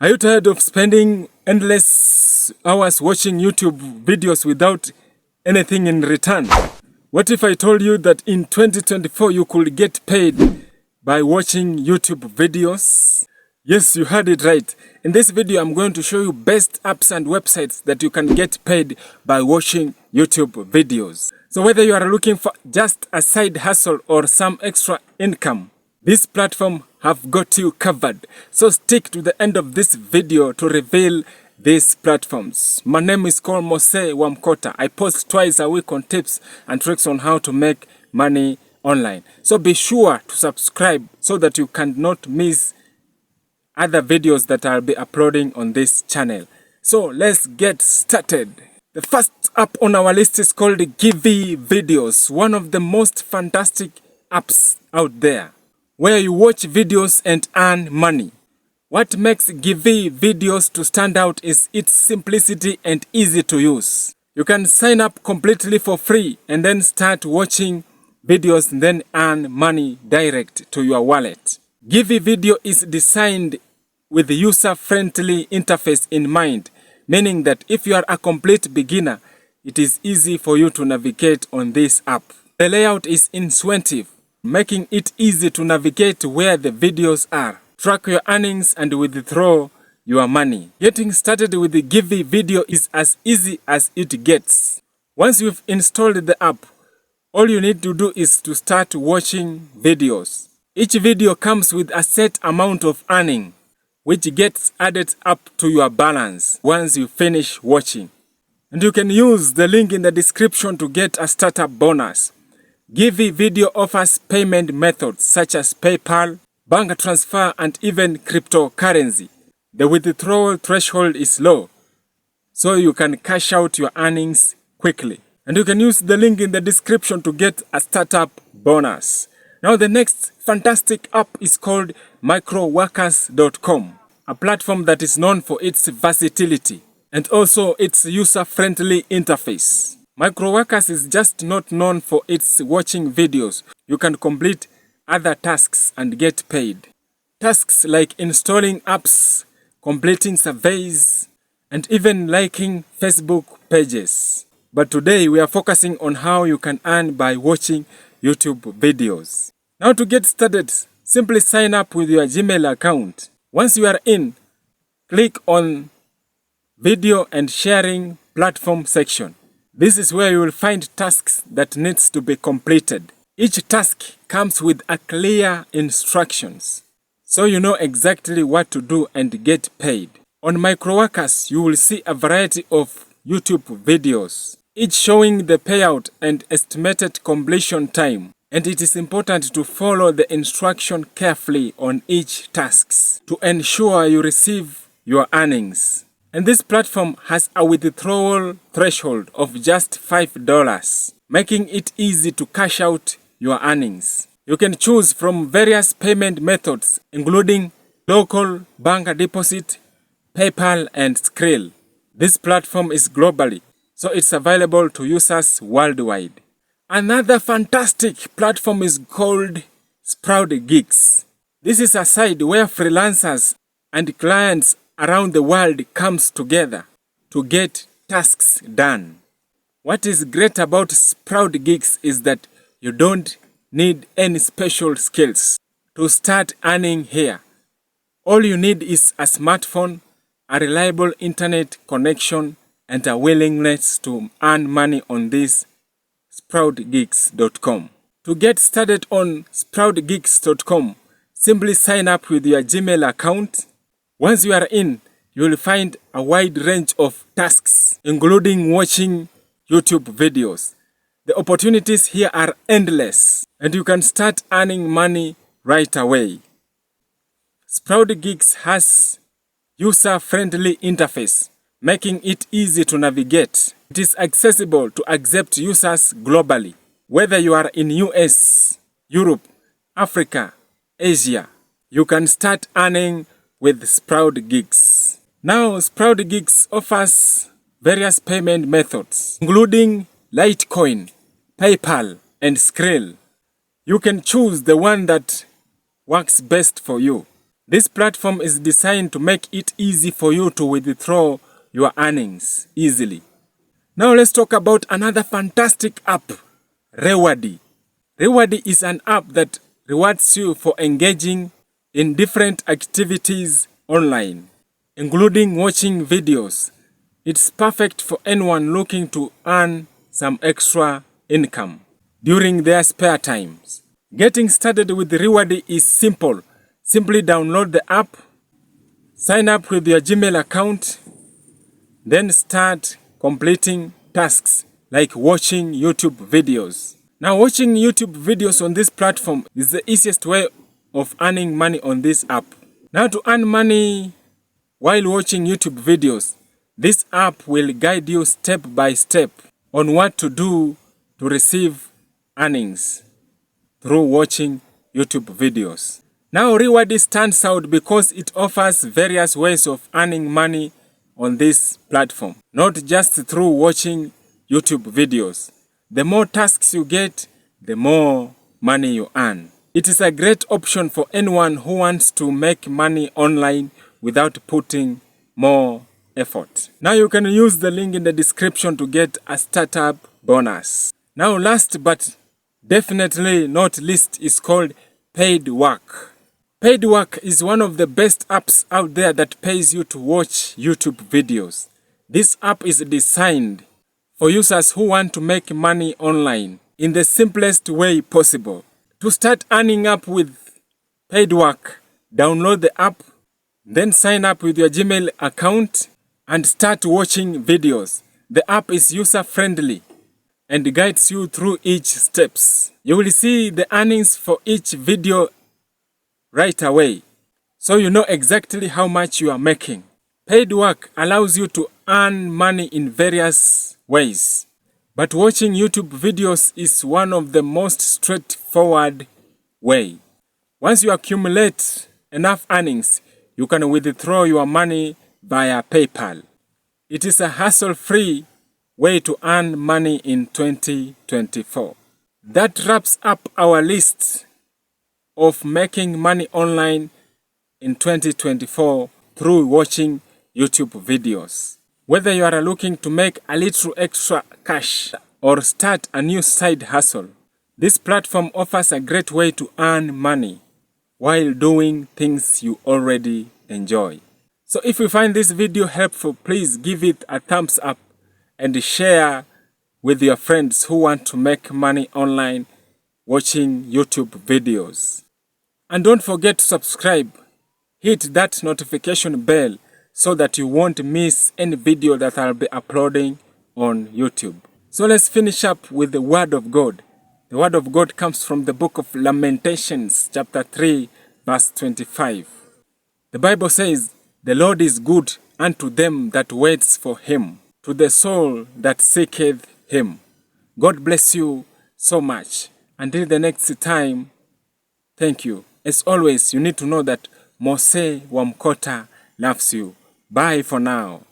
Are you tired of spending endless hours watching YouTube videos without anything in return? What if I told you that in 2024 you could get paid by watching YouTube videos? Yes, you heard it right. In this video, I'm going to show you best apps and websites that you can get paid by watching YouTube videos. So whether you are looking for just a side hustle or some extra income, this platform have got you covered. So stick to the end of this video to reveal these platforms. My name is called Mose Wamkota. I post twice a week on tips and tricks on how to make money online. So be sure to subscribe so that you cannot miss other videos that I'll be uploading on this channel. So let's get started. The first app on our list is called Givi Videos, one of the most fantastic apps out there, where you watch videos and earn money. What makes Givi Videos to stand out is its simplicity and easy to use. You can sign up completely for free and then start watching videos and then earn money direct to your wallet. Givi Video is designed with the user-friendly interface in mind, meaning that if you are a complete beginner, it is easy for you to navigate on this app. The layout is intuitive, making it easy to navigate where the videos are, track your earnings and withdraw your money. Getting started with the Givi Video is as easy as it gets. Once you've installed the app, all you need to do is to start watching videos. Each video comes with a set amount of earning, which gets added up to your balance once you finish watching. And you can use the link in the description to get a startup bonus. Givi Video offers payment methods such as PayPal, bank transfer, and even cryptocurrency. The withdrawal threshold is low, so you can cash out your earnings quickly. And you can use the link in the description to get a startup bonus. Now the next fantastic app is called microworkers.com, a platform that is known for its versatility and also its user-friendly interface. Microworkers is just not known for its watching videos. You can complete other tasks and get paid. Tasks like installing apps, completing surveys, and even liking Facebook pages. But today we are focusing on how you can earn by watching YouTube videos. Now to get started, simply sign up with your Gmail account. Once you are in, click on Video and Sharing Platform section. This is where you will find tasks that needs to be completed. Each task comes with a clear instructions, so you know exactly what to do and get paid. On Microworkers, you will see a variety of YouTube videos, each showing the payout and estimated completion time. And it is important to follow the instruction carefully on each task to ensure you receive your earnings. And this platform has a withdrawal threshold of just $5, making it easy to cash out your earnings. You can choose from various payment methods, including local bank deposit, PayPal, and Skrill. This platform is globally, so it's available to users worldwide. Another fantastic platform is called Sprout Gigs. This is a site where freelancers and clients around the world comes together to get tasks done. What is great about Sprout Gigs is that you don't need any special skills to start earning here. All you need is a smartphone, a reliable internet connection, and a willingness to earn money on this sproutgigs.com. To get started on sproutgigs.com, simply sign up with your Gmail account. Once you are in, you will find a wide range of tasks, including watching YouTube videos. The opportunities here are endless, and you can start earning money right away. Sprout Gigs has user-friendly interface, making it easy to navigate. It is accessible to accept users globally, whether you are in US, Europe, Africa, Asia. You can start earning with Sprout Gigs. Now, Sprout Gigs offers various payment methods, including Litecoin, PayPal, and Skrill. You can choose the one that works best for you. This platform is designed to make it easy for you to withdraw your earnings easily. Now let's talk about another fantastic app, Rewardy. Rewardy is an app that rewards you for engaging in different activities online, including watching videos. It's perfect for anyone looking to earn some extra income during their spare times. Getting started with Rewardy is simple. Simply download the app, sign up with your Gmail account, then start completing tasks like watching YouTube videos. Now, watching YouTube videos on this platform is the easiest way of earning money on this app. Now, to earn money while watching YouTube videos, this app will guide you step by step on what to do to receive earnings through watching YouTube videos. Now, Rewardy stands out because it offers various ways of earning money on this platform, not just through watching YouTube videos. The more tasks you get, the more money you earn. It is a great option for anyone who wants to make money online without putting more effort. Now you can use the link in the description to get a startup bonus. Now last but definitely not least is called Paid Work. Paid Work is one of the best apps out there that pays you to watch YouTube videos. This app is designed for users who want to make money online in the simplest way possible. To start earning up with Paid Work, download the app, then sign up with your Gmail account and start watching videos. The app is user-friendly and guides you through each steps. You will see the earnings for each video right away, so you know exactly how much you are making. Paid Work allows you to earn money in various ways, but watching YouTube videos is one of the most straightforward way. Once you accumulate enough earnings, you can withdraw your money via PayPal. It is a hassle-free way to earn money in 2024. That wraps up our list of making money online in 2024 through watching YouTube videos. Whether you are looking to make a little extra cash or start a new side hustle, this platform offers a great way to earn money while doing things you already enjoy. So if you find this video helpful, please give it a thumbs up and share with your friends who want to make money online watching YouTube videos. And don't forget to subscribe. Hit that notification bell so that you won't miss any video that I'll be uploading on YouTube. So let's finish up with the Word of God. The Word of God comes from the book of Lamentations, chapter 3, verse 25. The Bible says, "The Lord is good unto them that waits for him, to the soul that seeketh him." God bless you so much. Until the next time, thank you. As always, you need to know that Mose Wamkota loves you. Bye for now.